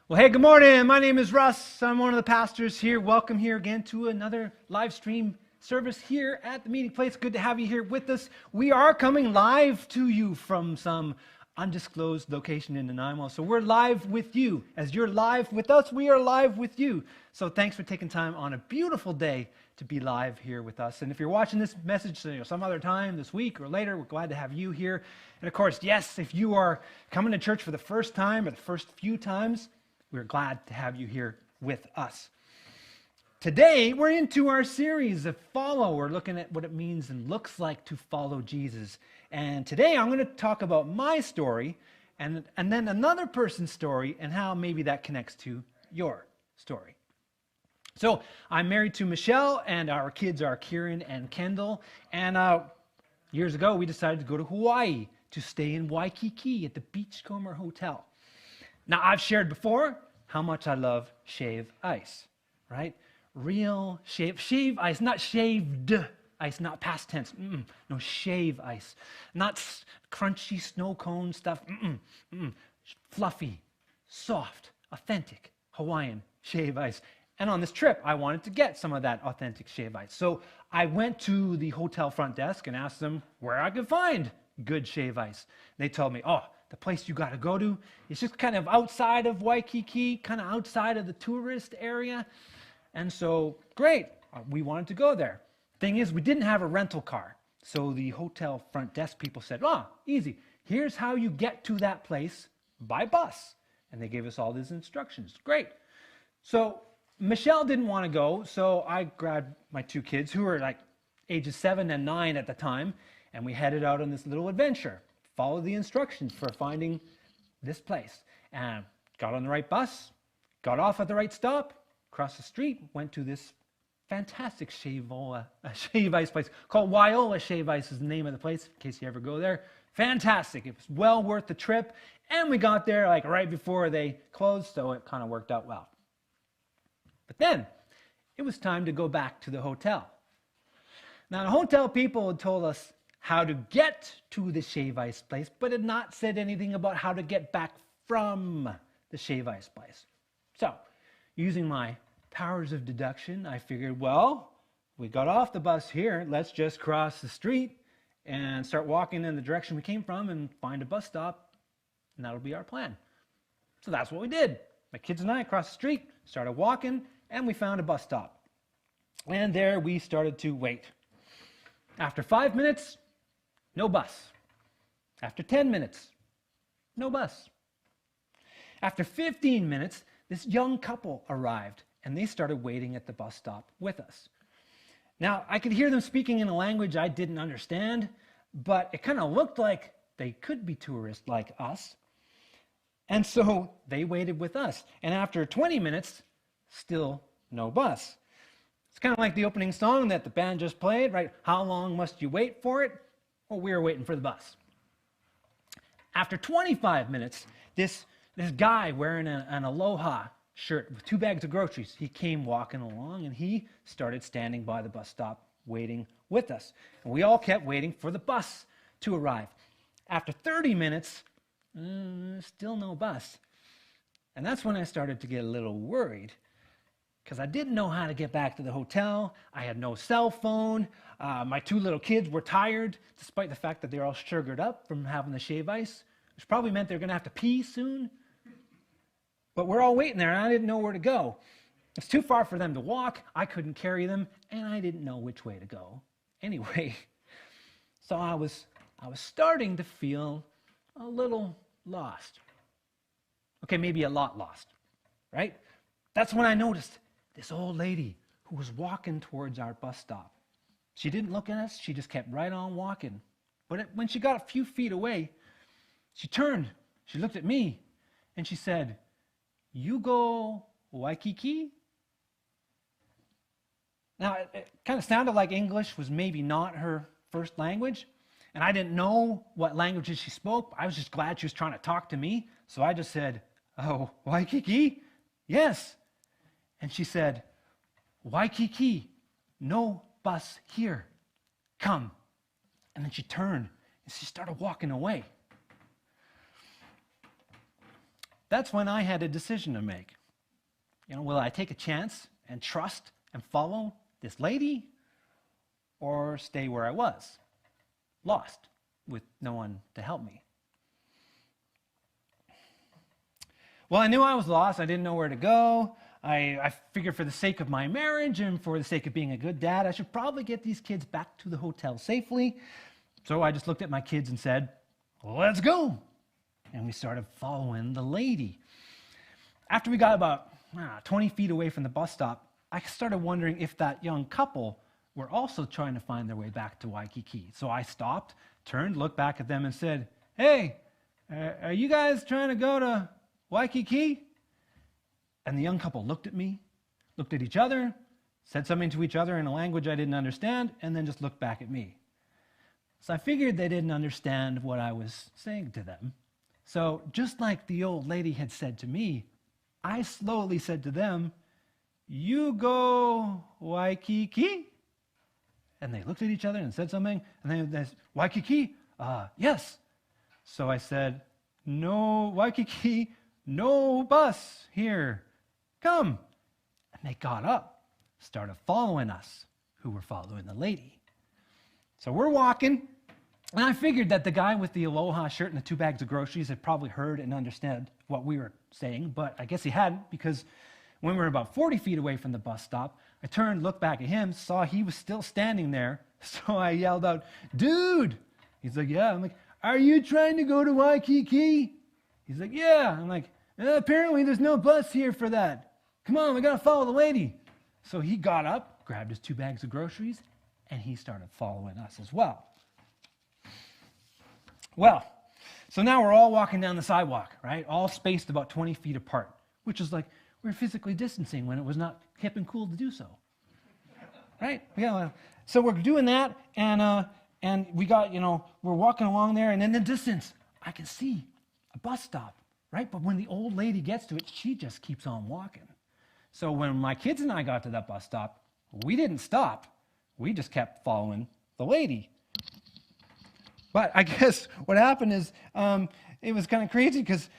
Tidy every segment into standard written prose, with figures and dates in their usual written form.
Well, hey, good morning. My name is Russ. I'm one of the pastors here. Welcome here again to another live stream service here at the meeting place. Good to have you here with us. We are coming live to you from some undisclosed location in Nanaimo. So we're live with you. As you're live with us, we are live with you. So thanks for taking time on a beautiful day to be live here with us. And if you're watching this message some other time this week or later, we're glad to have you here. And of course, yes, if you are coming to church for the first time or the first few times, we're glad to have you here with us. Today, we're into our series of Follow. We're looking at what it means and looks like to follow Jesus. And today, I'm going to talk about my story and then another person's story and how maybe that connects to your story. So, I'm married to Michelle, and our kids are Kieran and Kendall. And years ago, we decided to go to Hawaii to stay in Waikiki at the Beachcomber Hotel. Now, I've shared before how much I love shave ice, right? Real shave ice, not shaved ice, not past tense. No, shave ice. Not crunchy snow cone stuff. Fluffy, soft, authentic Hawaiian shave ice. And on this trip, I wanted to get some of that authentic shave ice. So I went to the hotel front desk and asked them where I could find good shave ice. They told me, the place you got to go to is just kind of outside of Waikiki, kind of outside of the tourist area. And so, great, we wanted to go there. Thing is, we didn't have a rental car. So the hotel front desk people said, easy. Here's how you get to that place by bus. And they gave us all these instructions. Great. So Michelle didn't want to go, so I grabbed my two kids, who were like ages 7 and 9 at the time, and we headed out on this little adventure. Follow the instructions for finding this place. And got on the right bus, got off at the right stop, crossed the street, went to this fantastic shave ice place called Waiола Shave Ice is the name of the place, in case you ever go there. Fantastic. It was well worth the trip. And we got there like right before they closed, so it kind of worked out well. But then it was time to go back to the hotel. Now, the hotel people had told us how to get to the shave ice place, but had not said anything about how to get back from the shave ice place. So, using my powers of deduction, I figured, we got off the bus here, let's just cross the street and start walking in the direction we came from and find a bus stop, and that'll be our plan. So that's what we did. My kids and I crossed the street, started walking, and we found a bus stop. And there we started to wait. After 5 minutes, no bus. After 10 minutes, no bus. After 15 minutes, this young couple arrived, and they started waiting at the bus stop with us. Now, I could hear them speaking in a language I didn't understand, but it kind of looked like they could be tourists like us. And so they waited with us. And after 20 minutes, still no bus. It's kind of like the opening song that the band just played, right? How long must you wait for it? Well, we were waiting for the bus. After 25 minutes, this guy wearing an Aloha shirt with 2 bags of groceries, he came walking along and he started standing by the bus stop waiting with us. And we all kept waiting for the bus to arrive. After 30 minutes, still no bus. And that's when I started to get a little worried, because I didn't know how to get back to the hotel. I had no cell phone. My 2 little kids were tired, despite the fact that they're all sugared up from having the shave ice, which probably meant they're going to have to pee soon. But we're all waiting there, and I didn't know where to go. It's too far for them to walk. I couldn't carry them, and I didn't know which way to go. Anyway, so I was starting to feel a little lost. Okay, maybe a lot lost, right? That's when I noticed this old lady who was walking towards our bus stop. She didn't look at us. She just kept right on walking. But when she got a few feet away, she turned. She looked at me, and she said, "You go Waikiki?" Now, it kind of sounded like English was maybe not her first language, and I didn't know what languages she spoke. I was just glad she was trying to talk to me, so I just said, "Oh, Waikiki? Yes." And she said, "Waikiki, no bus here. Come." And then she turned and she started walking away. that's when I had a decision to make. Will I take a chance and trust and follow this lady, or stay where I was, lost, with no one to help me? Well, I knew I was lost. I didn't know where to go. I figured for the sake of my marriage and for the sake of being a good dad, I should probably get these kids back to the hotel safely. So I just looked at my kids and said, let's go. And we started following the lady. After we got about 20 feet away from the bus stop, I started wondering if that young couple were also trying to find their way back to Waikiki. So I stopped, turned, looked back at them and said, hey, are you guys trying to go to Waikiki? And the young couple looked at me, looked at each other, said something to each other in a language I didn't understand, and then just looked back at me. So I figured they didn't understand what I was saying to them. So just like the old lady had said to me, I slowly said to them, you go Waikiki? And they looked at each other and said something, and they said, Waikiki? Yes. So I said, no Waikiki, no bus here. Come. And they got up, started following us, who were following the lady. So we're walking, and I figured that the guy with the Aloha shirt and the 2 bags of groceries had probably heard and understood what we were saying, but I guess he hadn't, because when we were about 40 feet away from the bus stop, I turned, looked back at him, saw he was still standing there, so I yelled out, dude! He's like, yeah. I'm like, are you trying to go to Waikiki? He's like, yeah. I'm like, apparently there's no bus here for that. Come on, we got to follow the lady. So he got up, grabbed his 2 bags of groceries, and he started following us as well. Well, so now we're all walking down the sidewalk, right? All spaced about 20 feet apart, which is like we're physically distancing when it was not hip and cool to do so, right? Yeah. So we're doing that, and we got, we're walking along there, and in the distance, I can see a bus stop, right? But when the old lady gets to it, she just keeps on walking. So when my kids and I got to that bus stop, we didn't stop. We just kept following the lady. But I guess what happened is it was kind of crazy because,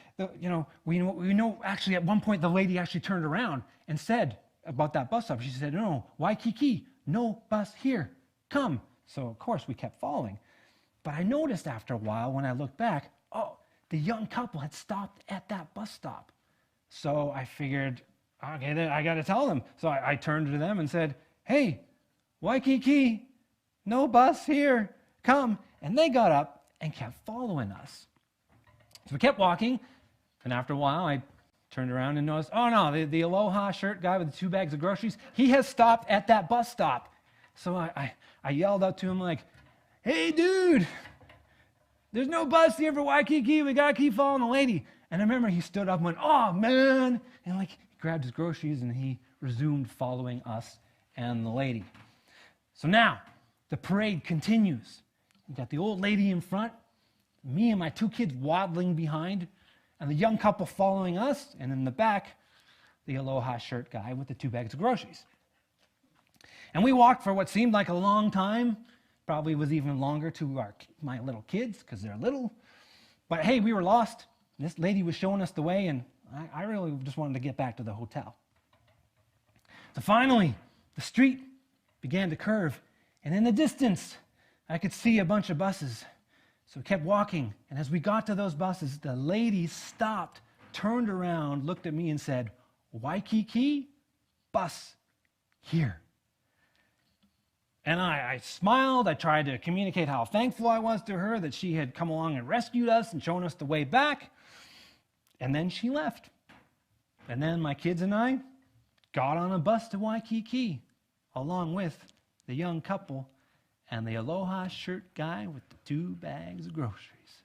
we know actually at one point the lady actually turned around and said about that bus stop. She said, no, Waikiki, no bus here, come. So, of course, we kept following. But I noticed after a while when I looked back, the young couple had stopped at that bus stop. So I figured, okay, I got to tell them. So I turned to them and said, hey, Waikiki, no bus here, come. And they got up and kept following us. So we kept walking, and after a while, I turned around and noticed, oh no, the Aloha shirt guy with the 2 bags of groceries, he has stopped at that bus stop. So I yelled out to him like, hey dude, there's no bus here for Waikiki, we gotta keep following the lady. And I remember he stood up and went, oh man, and he grabbed his groceries and he resumed following us and the lady. So now, the parade continues. We got the old lady in front, me and my 2 kids waddling behind, and the young couple following us, and in the back, the Aloha shirt guy with the 2 bags of groceries. And we walked for what seemed like a long time, probably was even longer to my little kids, because they're little. But hey, we were lost. This lady was showing us the way, and I really just wanted to get back to the hotel. So finally, the street began to curve, and in the distance, I could see a bunch of buses. So we kept walking, and as we got to those buses, the lady stopped, turned around, looked at me and said, Waikiki, bus here. And I smiled. I tried to communicate how thankful I was to her that she had come along and rescued us and shown us the way back. And then she left. And then my kids and I got on a bus to Waikiki, along with the young couple and the Aloha shirt guy with the 2 bags of groceries.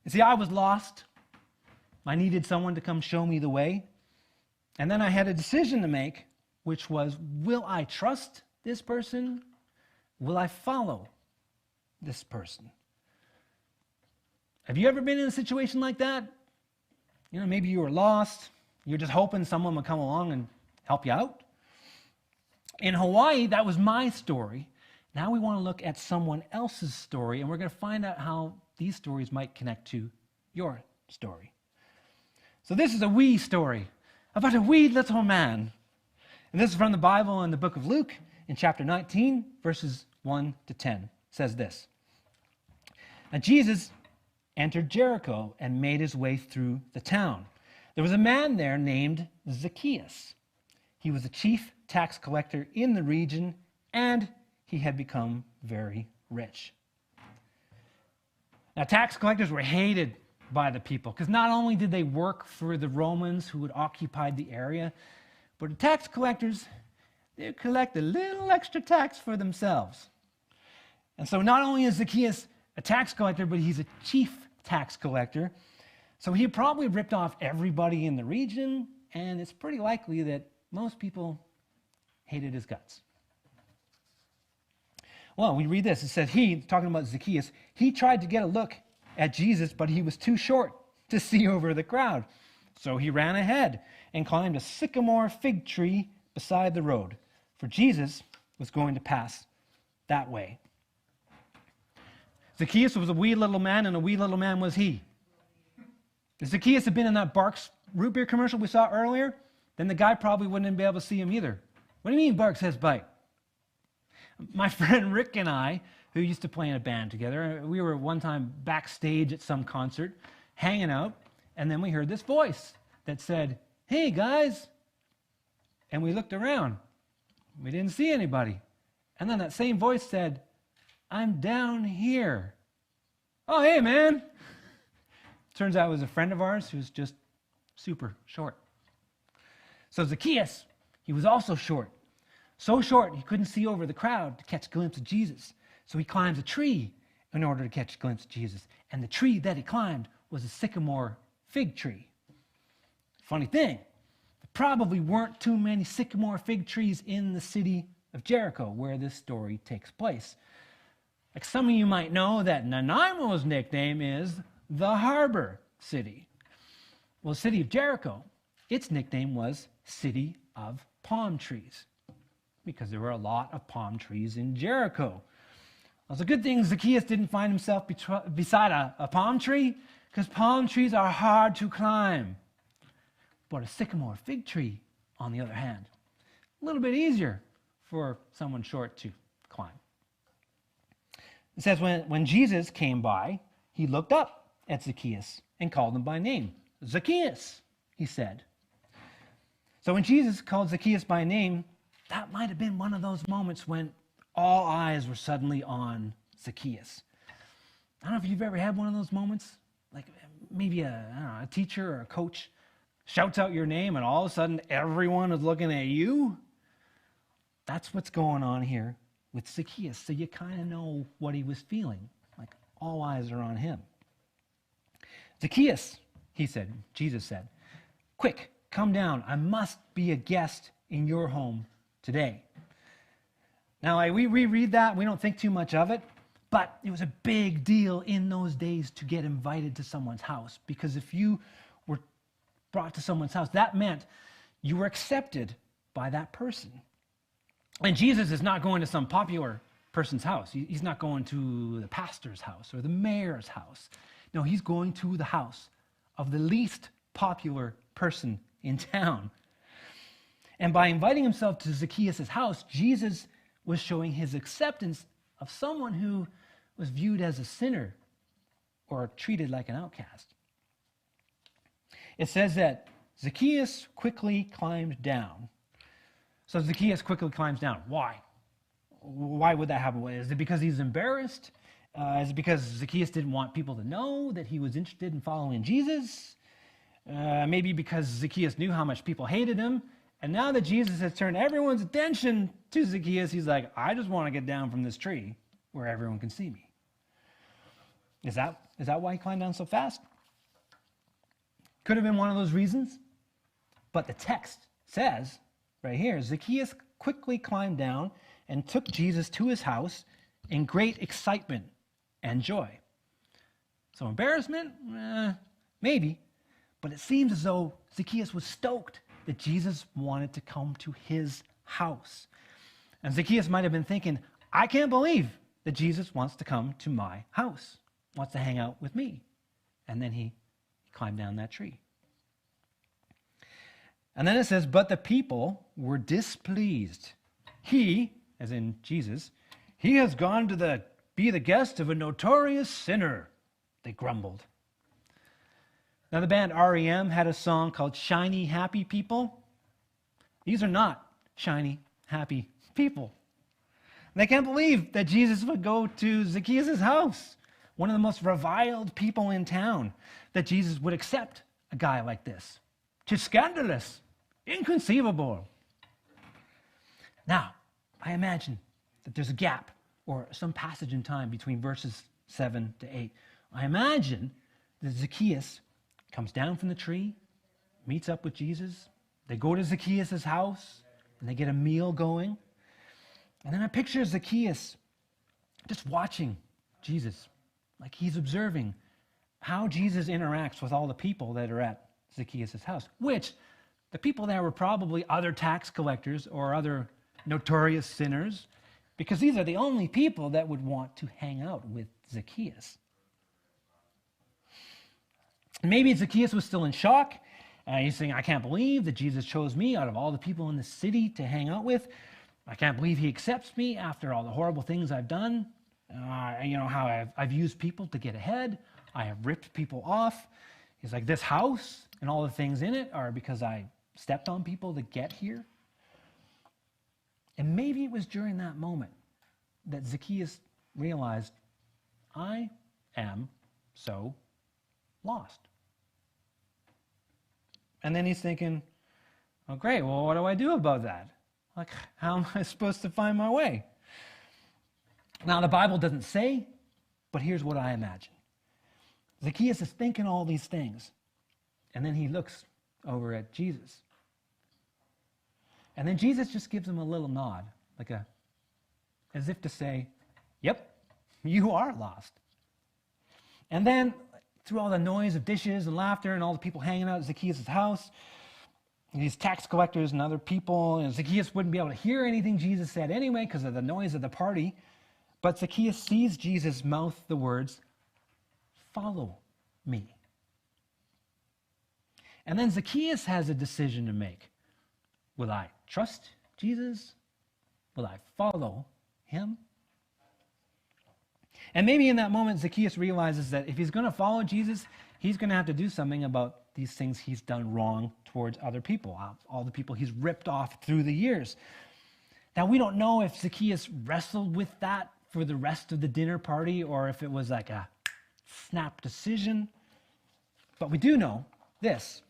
You see, I was lost. I needed someone to come show me the way. And then I had a decision to make, which was, will I trust this person? Will I follow this person? Have you ever been in a situation like that? Maybe you were lost. You're just hoping someone would come along and help you out. In Hawaii, that was my story. Now we want to look at someone else's story, and we're going to find out how these stories might connect to your story. So this is a wee story about a wee little man. And this is from the Bible in the book of Luke in chapter 19, verses 1 to 10. It says this. Now Jesus entered Jericho and made his way through the town. There was a man there named Zacchaeus. He was a chief tax collector in the region, and he had become very rich. Now, tax collectors were hated by the people because not only did they work for the Romans who had occupied the area, but the tax collectors, they would collect a little extra tax for themselves. And so not only is Zacchaeus a tax collector, but he's a chief tax collector. So he probably ripped off everybody in the region, and it's pretty likely that most people hated his guts. Well, we read this. It says talking about Zacchaeus, he tried to get a look at Jesus, but he was too short to see over the crowd. So he ran ahead and climbed a sycamore fig tree beside the road, for Jesus was going to pass that way. Zacchaeus was a wee little man, and a wee little man was he. If Zacchaeus had been in that Barks root beer commercial we saw earlier, then the guy probably wouldn't be able to see him either. What do you mean Barks has bite? My friend Rick and I, who used to play in a band together, we were one time backstage at some concert, hanging out, and then we heard this voice that said, "Hey guys," and we looked around. We didn't see anybody. And then that same voice said, "I'm down here." "Oh, hey man." Turns out it was a friend of ours who's just super short. So Zacchaeus, he was also short. So short, he couldn't see over the crowd to catch a glimpse of Jesus. So he climbs a tree in order to catch a glimpse of Jesus. And the tree that he climbed was a sycamore fig tree. Funny thing, there probably weren't too many sycamore fig trees in the city of Jericho where this story takes place. Like some of you might know that Nanaimo's nickname is the Harbor City. Well, the city of Jericho, its nickname was City of Palm Trees, because there were a lot of palm trees in Jericho. Well, it's a good thing Zacchaeus didn't find himself beside a palm tree, because palm trees are hard to climb. But a sycamore fig tree, on the other hand, a little bit easier for someone short to climb. It says when Jesus came by, he looked up at Zacchaeus and called him by name. "Zacchaeus," he said. So when Jesus called Zacchaeus by name, that might have been one of those moments when all eyes were suddenly on Zacchaeus. I don't know if you've ever had one of those moments, like maybe a teacher or a coach shouts out your name and all of a sudden everyone is looking at you. That's what's going on here with Zacchaeus. So you kind of know what he was feeling, like all eyes are on him. "Zacchaeus," Jesus said, "quick, come down. I must be a guest in your home today." Now, we reread that, we don't think too much of it, but it was a big deal in those days to get invited to someone's house, because if you were brought to someone's house, that meant you were accepted by that person. And Jesus is not going to some popular person's house. He's not going to the pastor's house or the mayor's house. No, he's going to the house of the least popular person in town. And by inviting himself to Zacchaeus' house, Jesus was showing his acceptance of someone who was viewed as a sinner or treated like an outcast. It says that Zacchaeus quickly climbed down. So Zacchaeus quickly climbs down. Why? Why would that happen? Is it because he's embarrassed? Is it because Zacchaeus didn't want people to know that he was interested in following Jesus? Maybe because Zacchaeus knew how much people hated him. And now that Jesus has turned everyone's attention to Zacchaeus, he's like, I just want to get down from this tree where everyone can see me. Is that why he climbed down so fast? Could have been one of those reasons. But the text says right here, Zacchaeus quickly climbed down and took Jesus to his house in great excitement and joy. So embarrassment? Maybe. But it seems as though Zacchaeus was stoked that Jesus wanted to come to his house. And Zacchaeus might have been thinking, I can't believe that Jesus wants to come to my house. wants to hang out with me. And then he climbed down that tree. And then it says, but the people were displeased. He, as in Jesus, he has gone to be the guest of a notorious sinner, they grumbled. Now the band REM had a song called Shiny Happy People. These are not shiny, happy people. And they can't believe that Jesus would go to Zacchaeus' house, one of the most reviled people in town, that Jesus would accept a guy like this. Just scandalous, inconceivable. Now, I imagine that there's a gap or some passage in time between verses 7 to 8. I imagine that Zacchaeus comes down from the tree, meets up with Jesus. They go to Zacchaeus' house, and they get a meal going. And then I picture Zacchaeus just watching Jesus, like he's observing how Jesus interacts with all the people that are at Zacchaeus' house, which the people there were probably other tax collectors or other notorious sinners, because these are the only people that would want to hang out with Zacchaeus. Maybe Zacchaeus was still in shock. He's saying, I can't believe that Jesus chose me out of all the people in the city to hang out with. I can't believe he accepts me after all the horrible things I've done. How I've used people to get ahead. I have ripped people off. He's like, this house and all the things in it are because I stepped on people to get here. And maybe it was during that moment that Zacchaeus realized, I am so lost. And then he's thinking, oh, great, well, what do I do about that? Like, how am I supposed to find my way? Now, the Bible doesn't say, but here's what I imagine. Zacchaeus is thinking all these things, and then he looks over at Jesus. And then Jesus just gives him a little nod, as if to say, yep, you are lost. And then, through all the noise of dishes and laughter and all the people hanging out at Zacchaeus' house, these tax collectors and other people, and Zacchaeus wouldn't be able to hear anything Jesus said anyway because of the noise of the party. But Zacchaeus sees Jesus mouth the words, follow me. And then Zacchaeus has a decision to make. Will I trust Jesus? Will I follow him? And maybe in that moment, Zacchaeus realizes that if he's going to follow Jesus, he's going to have to do something about these things he's done wrong towards other people, all the people he's ripped off through the years. Now, we don't know if Zacchaeus wrestled with that for the rest of the dinner party or if it was like a snap decision. But we do know this.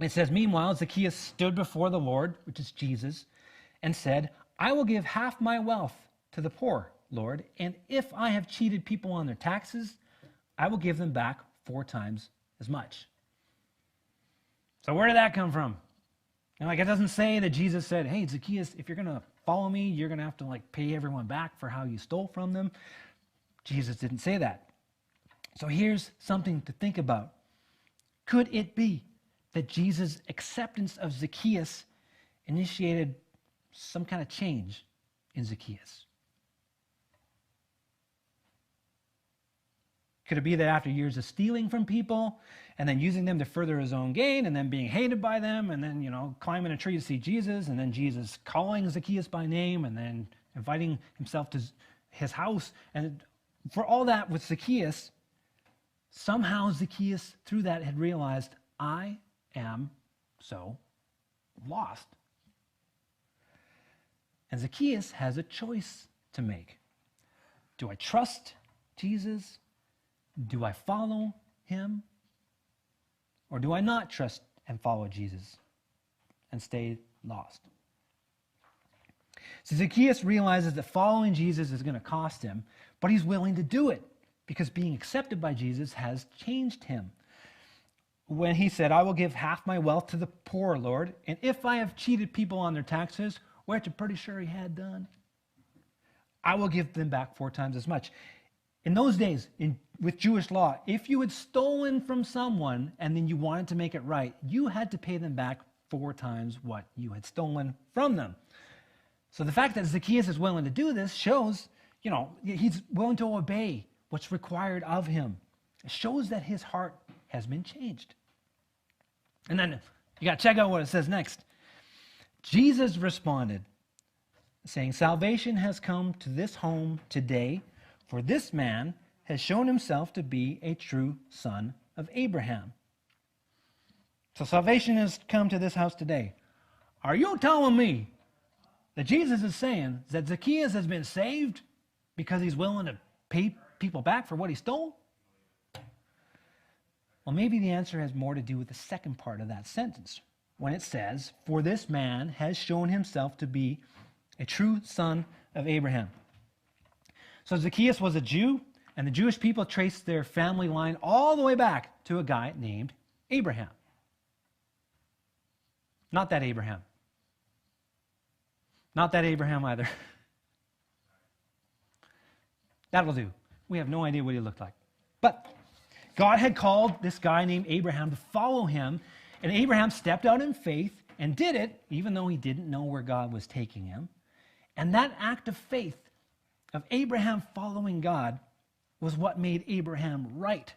It says, meanwhile, Zacchaeus stood before the Lord, which is Jesus, and said, I will give half my wealth to the poor, Lord, and if I have cheated people on their taxes, I will give them back 4 times as much. So where did that come from? It doesn't say that Jesus said, hey, Zacchaeus, if you're going to follow me, you're going to have to pay everyone back for how you stole from them. Jesus didn't say that. So here's something to think about. Could it be that Jesus' acceptance of Zacchaeus initiated some kind of change in Zacchaeus? Could it be that after years of stealing from people and then using them to further his own gain and then being hated by them and then, climbing a tree to see Jesus and then Jesus calling Zacchaeus by name and then inviting himself to his house, and for all that with Zacchaeus, somehow Zacchaeus through that had realized, I am so lost. And Zacchaeus has a choice to make. Do I trust Jesus? Do I follow him? Or do I not trust and follow Jesus and stay lost? So Zacchaeus realizes that following Jesus is going to cost him, but he's willing to do it because being accepted by Jesus has changed him. When he said, I will give half my wealth to the poor, Lord, and if I have cheated people on their taxes, which I'm pretty sure he had done, I will give them back 4 times as much. In those days, with Jewish law, if you had stolen from someone and then you wanted to make it right, you had to pay them back 4 times what you had stolen from them. So the fact that Zacchaeus is willing to do this shows, he's willing to obey what's required of him. It shows that his heart has been changed. And then you got to check out what it says next. Jesus responded, saying, "Salvation has come to this home today, for this man has shown himself to be a true son of Abraham." So salvation has come to this house today. Are you telling me that Jesus is saying that Zacchaeus has been saved because he's willing to pay people back for what he stole? Well, maybe the answer has more to do with the second part of that sentence, when it says, "For this man has shown himself to be a true son of Abraham." So Zacchaeus was a Jew, and the Jewish people traced their family line all the way back to a guy named Abraham. Not that Abraham. Not that Abraham either. That'll do. We have no idea what he looked like. But God had called this guy named Abraham to follow him, and Abraham stepped out in faith and did it, even though he didn't know where God was taking him. And that act of faith, of Abraham following God, was what made Abraham right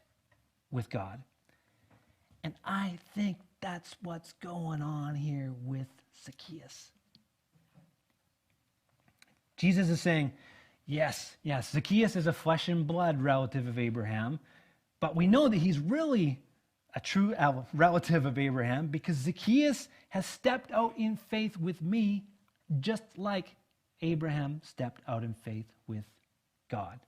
with God. And I think that's what's going on here with Zacchaeus. Jesus is saying, yes, Zacchaeus is a flesh and blood relative of Abraham, but we know that he's really a true relative of Abraham because Zacchaeus has stepped out in faith with me just like Abraham stepped out in faith with God.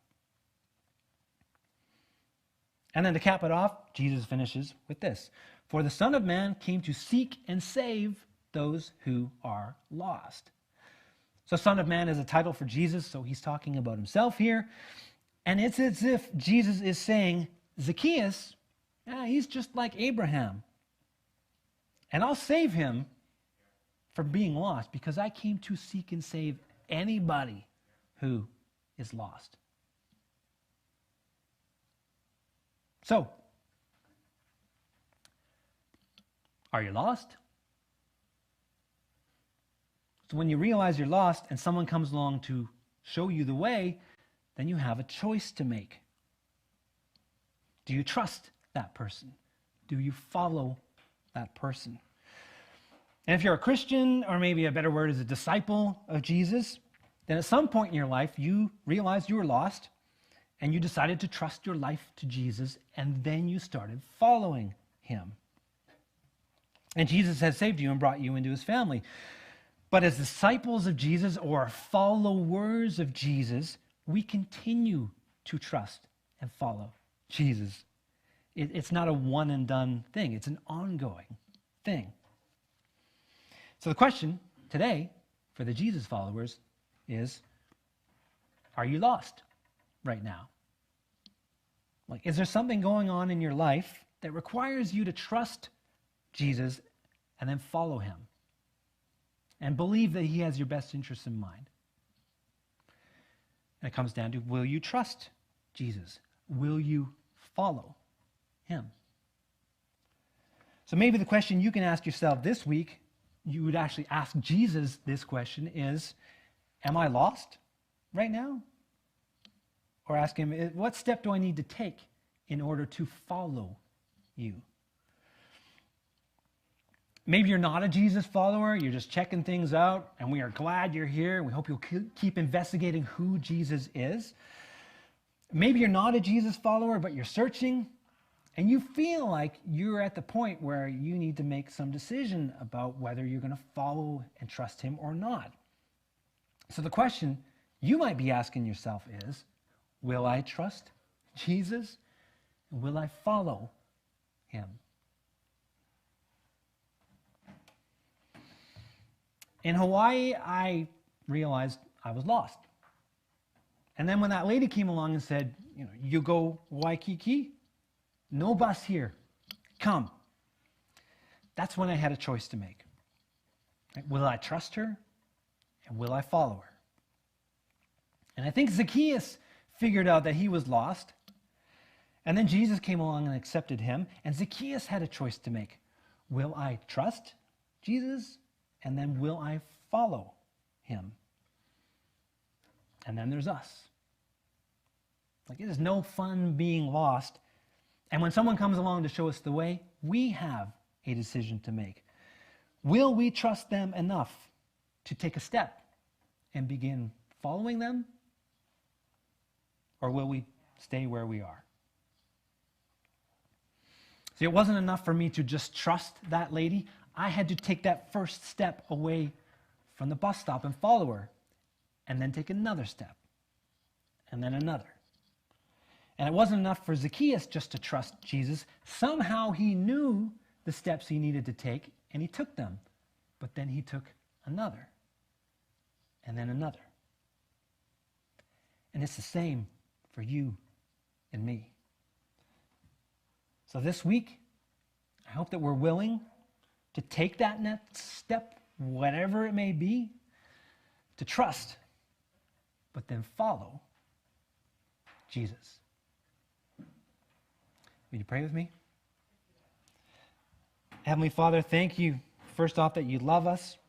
And then to cap it off, Jesus finishes with this: "For the Son of Man came to seek and save those who are lost." So Son of Man is a title for Jesus, so he's talking about himself here. And it's as if Jesus is saying, Zacchaeus, he's just like Abraham. And I'll save him from being lost because I came to seek and save anybody who is lost. So, are you lost? So when you realize you're lost and someone comes along to show you the way, then you have a choice to make. Do you trust that person? Do you follow that person? And if you're a Christian, or maybe a better word is a disciple of Jesus, then at some point in your life you realized you were lost and you decided to trust your life to Jesus, and then you started following him. And Jesus has saved you and brought you into his family. But as disciples of Jesus or followers of Jesus, we continue to trust and follow Jesus. It's not a one and done thing. It's an ongoing thing. So the question today for the Jesus followers is, are you lost right now? Like, is there something going on in your life that requires you to trust Jesus and then follow him and believe that he has your best interests in mind? And it comes down to, will you trust Jesus? Will you follow him? So maybe the question you can ask yourself this week, you would actually ask Jesus this question is, am I lost right now? Or ask him, what step do I need to take in order to follow you? Maybe you're not a Jesus follower, you're just checking things out, and we are glad you're here. We hope you'll keep investigating who Jesus is. Maybe you're not a Jesus follower, but you're searching, and you feel like you're at the point where you need to make some decision about whether you're going to follow and trust him or not. So the question you might be asking yourself is, will I trust Jesus? Will I follow him? In Hawaii, I realized I was lost. And then when that lady came along and said, you go Waikiki, no bus here, come. That's when I had a choice to make. Will I trust her? And will I follow her? And I think Zacchaeus figured out that he was lost. And then Jesus came along and accepted him. And Zacchaeus had a choice to make. Will I trust Jesus? And then will I follow him? And then there's us. Like, it is no fun being lost. And when someone comes along to show us the way, we have a decision to make. Will we trust them enough to take a step and begin following them? Or will we stay where we are? See, it wasn't enough for me to just trust that lady. I had to take that first step away from the bus stop and follow her, and then take another step, and then another. And it wasn't enough for Zacchaeus just to trust Jesus. Somehow he knew the steps he needed to take, and he took them. But then he took another, and then another. And it's the same for you and me. So this week, I hope that we're willing to take that next step, whatever it may be, to trust, but then follow Jesus. Will you pray with me? Heavenly Father, thank you, first off, that you love us.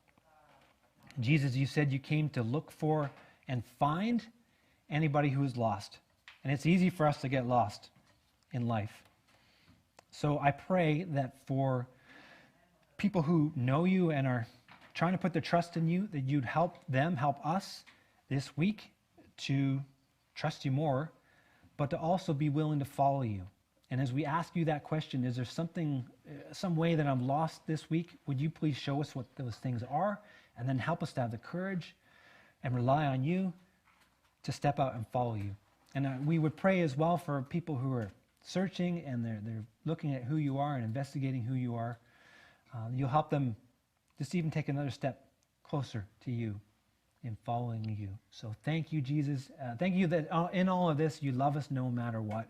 Jesus, you said you came to look for and find anybody who is lost. And it's easy for us to get lost in life. So I pray that for people who know you and are trying to put their trust in you, that you'd help them, help us this week to trust you more, but to also be willing to follow you. And as we ask you that question, is there some way that I'm lost this week? Would you please show us what those things are, and then help us to have the courage and rely on you to step out and follow you. And we would pray as well for people who are searching and they're looking at who you are and investigating who you are. You'll help them just even take another step closer to you in following you. So thank you, Jesus. Thank you that in all of this, you love us no matter what.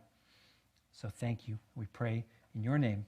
So thank you. We pray in your name.